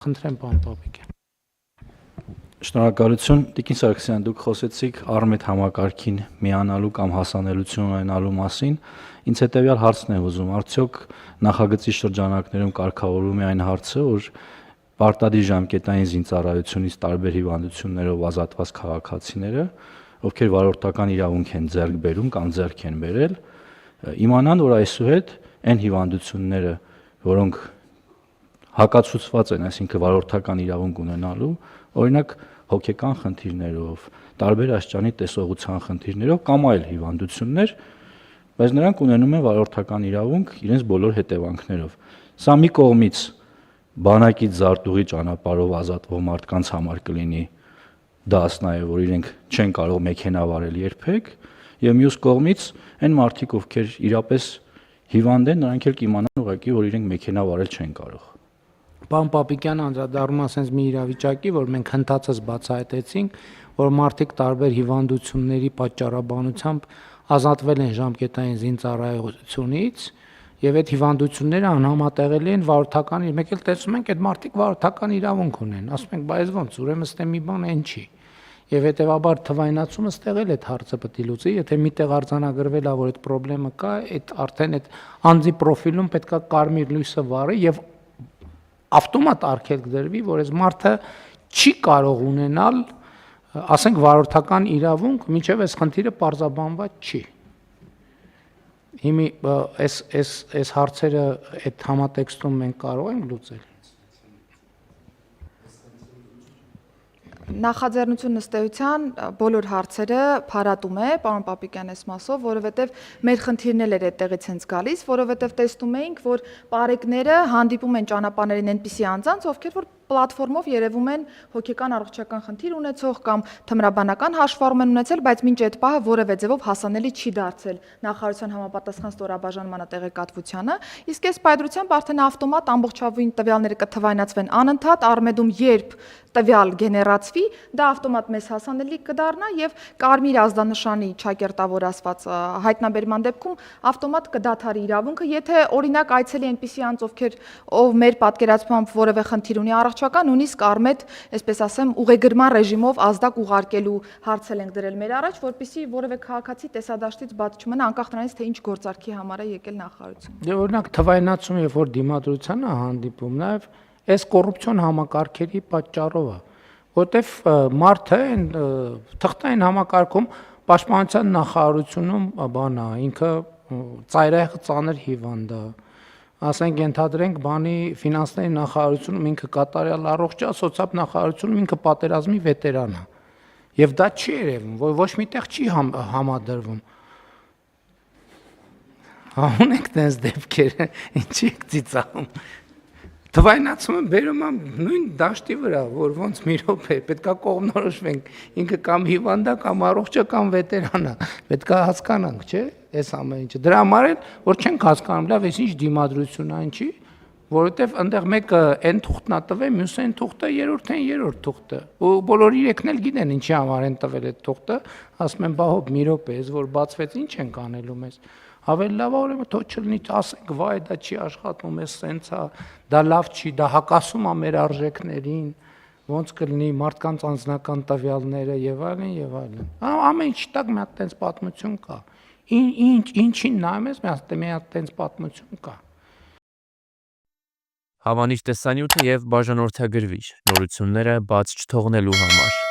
Խնդրեմ, պարոն Պապիկյան։ Շնորհակալություն, Տիկին Սարգսյան, դուք խոսեցիք Արմետ համակարգին միանալու կամ հասանելիություն ունենալու մասին։ Ինձ հետևյալ հարցն է ուզում, արդյոք նախագծի շրջանակներում կարգավորվում է այն հարցը, որ պարտադիր ժամկետային զինծառայությունից տարբեր հիվանդություններով ազատված քաղաքացիները, ովքեր վարորդական իրավունք են ձեռք բերում կամ ձեռք են բերել, իմանան, որ այսուհետ այն հիվանդությունները, որոնք հակացուցված են, այսինքն վարորդական իրավունք ունենալու, օրինակ հոգեկան խնդիրներով, տարբեր աստիճանի տեսողության խնդիրներով կամ այլ հիվանդություններ, բայց նրանք ունենում են վարորդական իրավունք իրենց բոլոր հետևանքներով։ Սա մի կողմից բանակից զարտուղի ճանապարհով ազատվող մարդկանց համար կլինի դաս նաև, որ իրենք չեն կարող մեքենա վարել երբեք, եւ մյուս կողմից այն մարդիկ, ովքեր իրապես հիվանդ են, նրանք էլ կիմանան ուղղակի, որ իրենք մեքենա վարել չեն կարող։ Պարոն Պապիկյանը անդրադառնում է ասենց մի իրավիճակի, որ մենք հնդածս բացահայտեցինք, որ մարդիկ տարբեր հիվանդությունների պատճառաբանությամբ ազատվել են ժամկետային զինծառայությունից, եւ այդ հիվանդությունները անհամատեղելի են վարորդական, մեկ էլ տեսնում ենք այդ մարդիկ վարորդական իրավունք ունեն, ասում ենք, բայց ոնց, ուրեմն ստե մի բան այն չի։ Եվ հետեւաբար թվայնացումը ստեղ էլ այդ հարցը պետք է լուծի, եթե միտեղ արձանագրվել է, որ այդ խնդրեմը կա, այդ արդեն այդ անձի պրոֆիլում պետքա կարմիր լույսը վառի եւ ավտոմատ արգելք դրվի, որ այս մարդը չի կարող ունենալ, ասենք, վարորդական իրավունք, մինչև այս խնդիրը պարզաբանված չի։ Հիմի այս հարցերը այդ համատեքստում մենք կարող ենք լուծել։ Նախաձեռնություն ըստ էության բոլոր հարցերը փարատում է, պարոն Պապիկյան, այս մասով, որովհետև մեր խնդիրն էլ էր այդտեղից հենց գալիս, որովհետև տեսնում էինք, որ պարեկները հանդիպում են ճանապարհներին այնպիսի անձանց, ովքեր որ պլատֆորմով երևում են հոգեկան առողջական խնդիր ունեցող կամ թմրաբանական հաշվառում են ունեցել, բայց մինչ այդ պահը որևէ ձևով հասանելի չի դարձել նախարարության համապատասխան ստորաբաժանմանը տեղեկատվությանը, իսկ այս պայծրությամբ արդեն ավտոմատ ամբողջովին տվյալները կթվայնացվեն անընդհատ, Արմեդում երբ տվյալ գեներացվի, դա ավտոմատ մեզ հասանելի կդառնա եւ կարմիր ազդանշանի չակերտավոր ասված հայտնաբերման դեպքում ավտոմատ կդադարի իրավունքը, եթե օրինակ այցելի այնպիսի անձ, ով մեր պատկերացմամբ որևէ խնդիր ունի առողջական, նույնիսկ Արմեդ, այսպես ասեմ, ուղեգրման ռեժիմով ազդակ ուղարկելու հարցել ենք դրել մեր առաջ, որպեսզի որևէ քաղաքացի տեսադաշտից բաց չմնա, անկախ նրանից, թե ինչ գործարքի համար է եկել նախարարություն։ Դե օրինակ թվայնացումը, երբ որ դիմադրության է հանդիպում, նաեւ այս կոռուպցիոն համակարգերի պատճառով է, որտեվ մարդը այն թղթային համակարգում պաշտպանության նախարարությունում բանա, ինքը ծայրահեղ ծանր հիվանդ է, ասենք ենթադրենք բանի ֆինանսների նախարարությունում ինքը կատարյալ առողջ է, սոցիալ նախարարությունում ինքը պատերազմի վետերան է, եւ դա չի երևում, ոչ միտեղ չի համադրվում։ Ունենք տես դեպքեր, ինչի եք ծիծաղում։ Թվայնացումը բերում է նույն դաշտի վրա, որ ոնց մի րոպե պետքա կողմնորոշվենք, ինքը կամ հիվանդ է, կամ առողջ է, կամ վետերան է, պետքա հասկանանք, չէ՞, այս ամեն ինչը։ Դրա համար էլ որ չենք հասկանում, լավ, այս ինչ դիմադրություն այն չի, որովհետև այնտեղ մեկը այն թուղթն է տվել, մյուսը այն թուղթը, երրորդ թուղթը։ Ու բոլոր իրենքն էլ գիտեն ինչի համար են տվել այդ թուղթը, ասում են, բա հոբ մի րոպե, այս որ բացվեց, ինչ ենք անելու մեզ։ Ավելի լավ է ուրեմն թող չլինի, ասենք, վայ, դա չի աշխատում, էս սենց է, դա լավ չի, դա հակասում է մեր արժեքներին, ոնց կլինի մարդկանց անձնական տվյալները եւ այլն եւ այլն։ Ամեն ինչ տակ մի հատ տենց պատմություն կա։ Ինչին նայում ես, մի հատ տենց պատմություն կա։ Հավանիչ տեսանյութը եւ բաժանորդագրվիչ նորությունները բաց չթողնելու համար